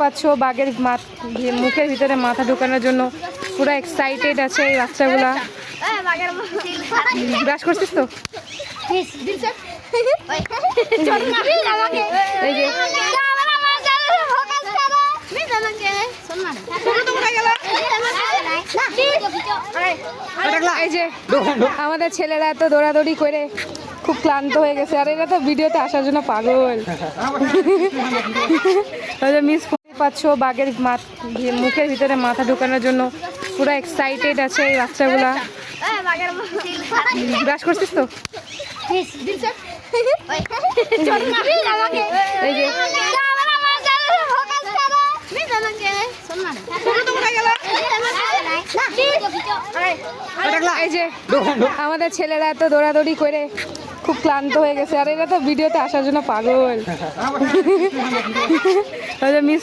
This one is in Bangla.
পাচ্ছ বাঘের মুখের ভিতরে মাথা ঢোকানোর জন্য পুরো এক্সাইটেড আছে এই বাচ্চাগুলা। ব্রাশ করছিস তো? এই যে এই যে আমাদের ছেলেরা এত দৌড়াদৌড়ি করে খুব ক্লান্ত হয়ে গেছে, আর এরা তো ভিডিওতে আসার জন্য পাগল। মিস পাচ্ছ বাঘের মুখের ভিতরে মাথা ঢোকানোর জন্য পুরো এক্সাইটেড আছে এই বাচ্চাগুলা। ব্রাশ করছিস তো? এই যে এই যে আমাদের ছেলেরা এত দৌড়াদৌড়ি করে খুব ক্লান্ত হয়ে গেছে, আর এরা তো ভিডিওতে আসার জন্য পাগল। মিস